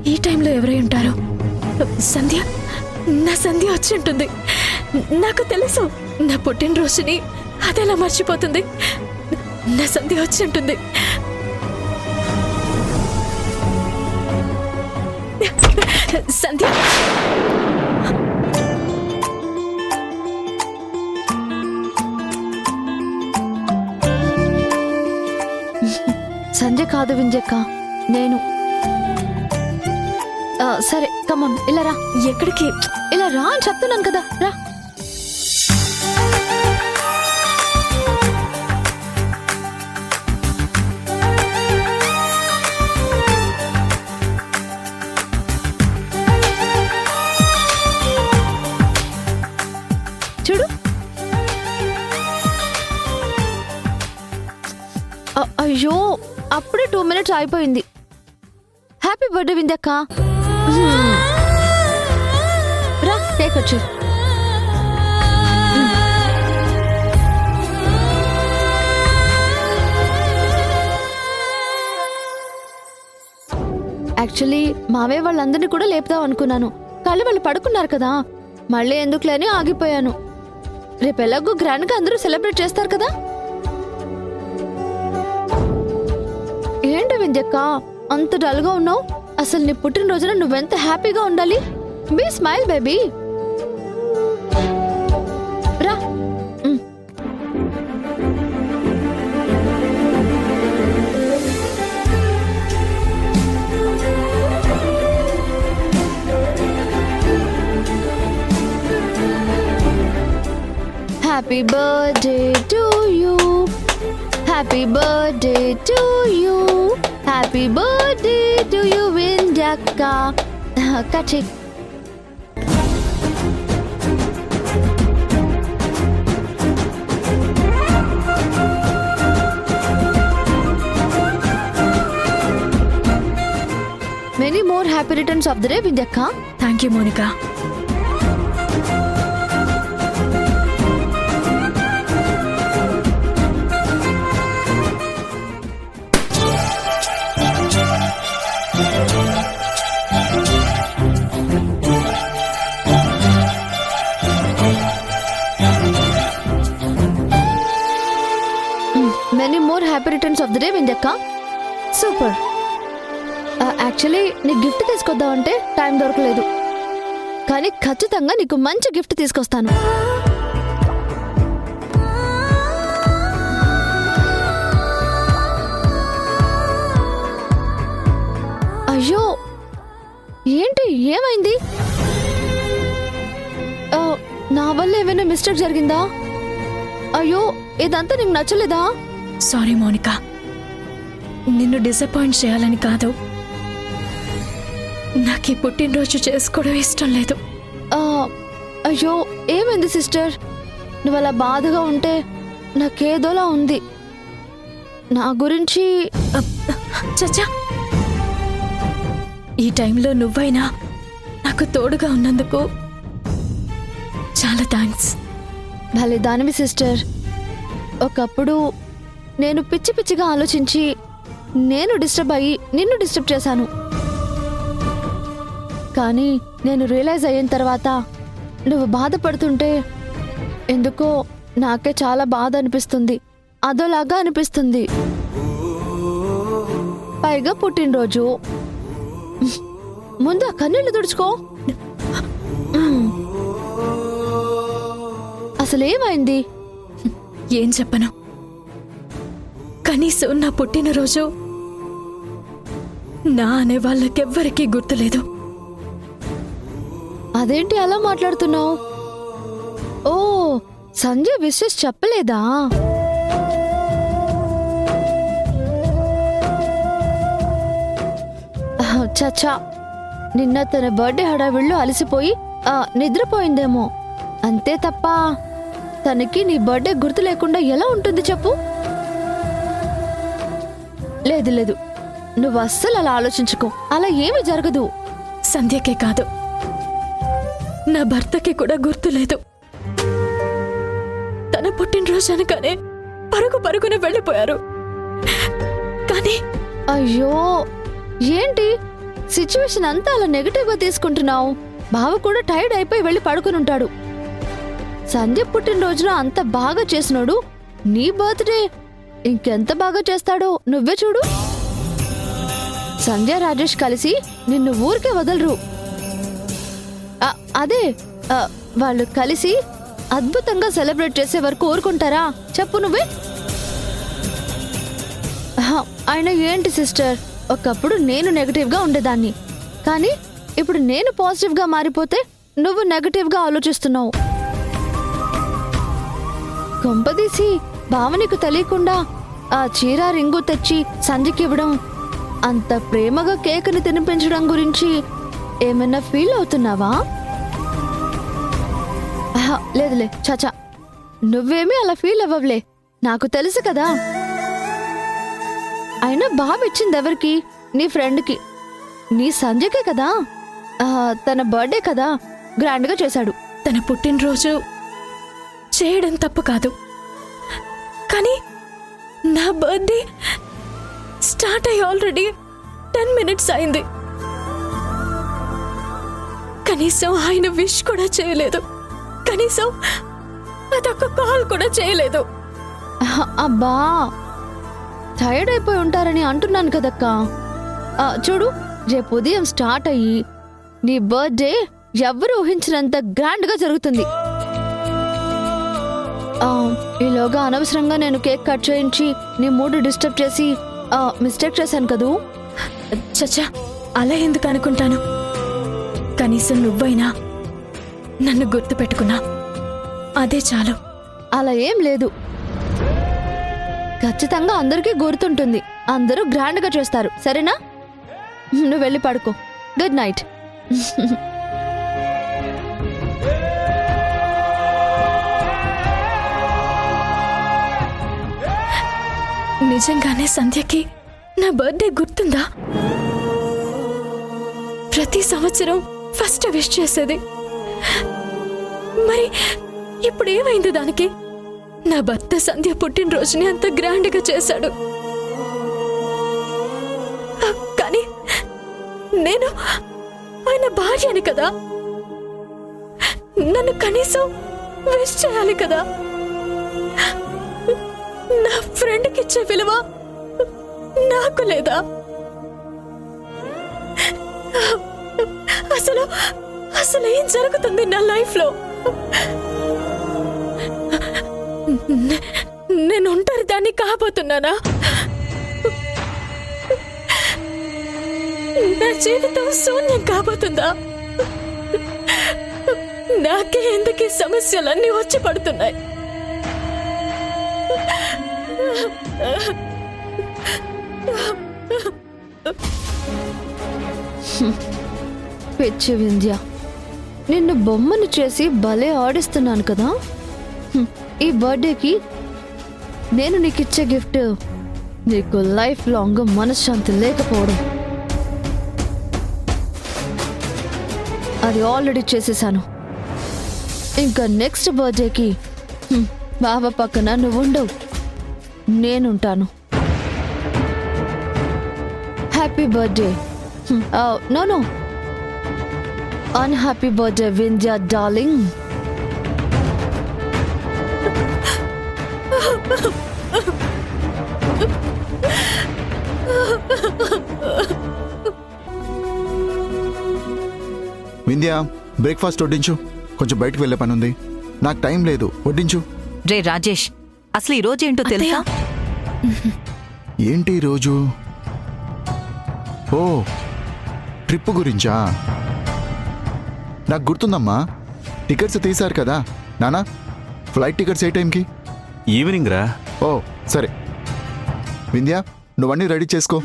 ఈ టైంలో ఎవరై ఉంటారు? సంధ్య, నా సంధ్య వచ్చి ఉంటుంది. నాకు తెలుసు, నా పుట్టినరోజుని అదెలా మర్చిపోతుంది? నా సంధ్య వచ్చి ఉంటుంది. సంధ్య, సంధ్య కాదు వింజక్క, నేను. సరే కమాన్, ఇలా రా. ఎక్కడికి? ఇలా రా అని చెప్తున్నాను కదా, రా. చూడు. అయ్యో, అప్పుడే 2 minutes అయిపోయింది. హ్యాపీ బర్త్డే విందక్క. రా, కేక్ వచ్చి. యాక్చువల్లీ మావయ్య వాళ్ళందరినీ కూడా లేపుదాం అనుకున్నాను, కానీ వాళ్ళు పడుకున్నారు కదా, మళ్ళీ ఎందుకులేని ఆగిపోయాను. రేపు ఎలాగో గ్రాండ్ గా అందరూ సెలబ్రేట్ చేస్తారు కదా. ఏంటి వింజక్క అంత డల్ గా ఉన్నావు? అసలు నీ పుట్టినరోజున నువ్వెంత హ్యాపీగా ఉండాలి. Be smile baby. రా. Happy birthday to you. Happy birthday to you. Happy birthday to you వింజక్క. Cut. Many more happy returns of the day, Vindhyakka. Thank you Monica. Many more happy returns of the day, Vindhyakka. Super. Actually నీకు gift తీసుకొద్దామంటే time దొరకలేదు, కానీ ఖచ్చితంగా నీకు మంచి gift తీసుకొస్తాను. అయ్యో, ఏంటి, ఏమైంది? నా వల్ల ఏమైనా మిస్టేక్ జరిగిందా? అయ్యో, ఇదంతా నీకు నచ్చలేదా? సారీ మోనికా, నిన్ను డిసప్పాయింట్ చేయాలని కాదు, నాకు ఈ పుట్టినరోజు చేసుకోవడం ఇష్టం లేదు. అయ్యో, ఏమైంది సిస్టర్? నువ్వు అలా బాధగా ఉంటే నాకేదోలా ఉంది. నా గురించి చచ్చా, ఈ టైంలో నువ్వైనా నాకు తోడుగా ఉన్నందుకు చాలా థ్యాంక్స్. భలే దానివి సిస్టర్. ఒకప్పుడు నేను పిచ్చి పిచ్చిగా ఆలోచించి నేను డిస్టర్బ్ అయ్యి నిన్ను డిస్టర్బ్ చేశాను, కానీ నేను రియలైజ్ అయిన తర్వాత నువ్వు బాధపడుతుంటే ఎందుకో నాకే చాలా బాధ అనిపిస్తుంది, అదోలాగా అనిపిస్తుంది. పైగా పుట్టినరోజు. ముందు ఆ కన్నీళ్లు తుడుచుకో. అసలేమైంది? ఏం చెప్పను, కనీసం నా పుట్టినరోజు నా అనే వాళ్ళకెవ్వరికీ గుర్తులేదు. అదేంటి అలా మాట్లాడుతున్నావు? ఓ, సంజయ్ విషెస్ చెప్పలేదా? చచ్చా, నిన్న తన బర్త్డే హడావిళ్ళు అలసిపోయి నిద్రపోయిందేమో అంతే తప్ప తనకి నీ బర్త్డే గుర్తు లేకుండా ఎలా ఉంటుంది చెప్పు? లేదు లేదు, నువ్వు అస్సలు అలా ఆలోచించుకో, అలా ఏమీ జరగదు. సంధ్యకే కాదు, నా భర్తకి కూడా గుర్తులేదు. తన పుట్టినరోజు అనగానే పరుగు పరుగున వెళ్ళిపోయారు. కానీ అయ్యో, ఏంటి సిచ్యువేషన్ అంతా అలా నెగటివ్ గా తీసుకుంటున్నావు? బావ కూడా టైర్డ్ అయిపోయి వెళ్ళి పడుకుని ఉంటాడు. సంధ్య పుట్టినరోజున అంత బాగా చేసినోడు నీ బర్త్డే ఇంకెంత బాగా చేస్తాడో నువ్వే చూడు. సంధ్య రాజేష్ కలిసి నిన్ను ఊరికే వదలరు. అదే వాళ్ళు కలిసి అద్భుతంగా సెలబ్రేట్ చేసే వరకు ఊరుకుంటారా చెప్పు నువ్వే. ఆయన ఏంటి సిస్టర్, ఒకప్పుడు నేను నెగటివ్గా ఉండేదాన్ని, కానీ ఇప్పుడు నేను పాజిటివ్గా మారిపోతే నువ్వు నెగటివ్గా ఆలోచిస్తున్నావు. కొంపదీసి భావనకు తెలియకుండా ఆ చీర రింగు తెచ్చి సంధ్యకి ఇవ్వడం, అంత ప్రేమగా కేకుని తినిపించడం గురించి ఏమైనా ఫీల్ అవుతున్నావా? లేదులే చాచా, నువ్వేమీ అలా ఫీల్ అవ్వవులే, నాకు తెలుసు కదా. అయినా బాబు ఇచ్చింది ఎవరికి? నీ ఫ్రెండ్కి, నీ సంజయ్కే కదా. తన బర్త్డే కదా, గ్రాండ్గా చేశాడు. తన పుట్టినరోజు చేయడం తప్పు కాదు, కానీ నా బర్త్డే స్టార్ట్ అయ్యి ఆల్రెడీ 10 minutes అయింది. కనీసం ఆయన విష్ కూడా చేయలేదు, కనీసం అదొక కాల్ కూడా చేయలేదు. అబ్బా, టైర్డ్ అయిపోయి ఉంటారని అంటున్నాను కదక్కా. చూడు, రేపు ఉదయం స్టార్ట్ అయ్యి నీ బర్త్డే ఎవ్వరు ఊహించినంత గ్రాండ్ గా జరుగుతుంది. ఈలోగా అనవసరంగా నేను కేక్ కట్ చేయించి నీ మూడు డిస్టర్బ్ చేసి మిస్టేక్ చేశాను కదూ. చచ్చా, అలా ఎందుకు అనుకుంటాను? కనీసం నువ్వైనా నన్ను గుర్తు పెట్టుకున్నా, అదే చాలు. అలా ఏం లేదు, ఖచ్చితంగా అందరికీ గుర్తుంటుంది. అందరూ గ్రాండ్ గా చేస్తారు, సరేనా? నువ్వు వెళ్ళి పడుకో. Good night. నిజంగానే సంధ్యకి నా బర్త్డే గుర్తుందా? ప్రతి సంవత్సరం ఫస్ట్ విష్ చేసేది. మరి ఇప్పుడు ఏమైంది దానికి? నా భర్త సంధ్య పుట్టినరోజుని అంత గ్రాండ్గా చేశాడు, కానీ నేను ఆయన భార్యని కదా, నన్ను కనీసం విష్ చేయాలి కదా. నా ఫ్రెండ్కి ఇచ్చే విలువ నాకు లేదా? అసలు ఏం జరుగుతుంది నా లైఫ్లో? నేను ఒంటరి దాన్ని కాబోతున్నానా? నా జీవితం శూన్యం కాబోతుందా? నాకే ఎందుకు ఈ సమస్యలన్నీ వచ్చి పడుతున్నాయి? పిచ్చి వింధ్య, నిన్ను బొమ్మను చేసి భలే ఆడిస్తున్నాను కదా. ఈ బర్త్డేకి నేను నీకిచ్చే గిఫ్ట్ నీకు లైఫ్ లాంగ్ మనశ్శాంతి లేకపోవడం. అది ఆల్రెడీ చేసేసాను. ఇంకా నెక్స్ట్ బర్త్డేకి బావ పక్కన నువ్వు ఉండవు, నేనుంటాను. Happy birthday. No no, unhappy birthday Vindhya darling. Vindhya, breakfast వడ్డించు. కొంచెం బయటకు వెళ్ళే పని ఉంది, నాకు టైం లేదు. వడ్డించు. రే రాజేష్, అసలు ఈ రోజేంటో తెలుసా? ఏంటి రోజు? ఓ, ట్రిప్ గురించా? నాకు గుర్తుందమ్మా, టికెట్స్ తీశారు కదా నానా. ఫ్లైట్ టికెట్స్ ఏ టైంకి? ఈవినింగ్ రా. ఓ సరే వింధ్య, నువ్వన్నీ రెడీ చేసుకో.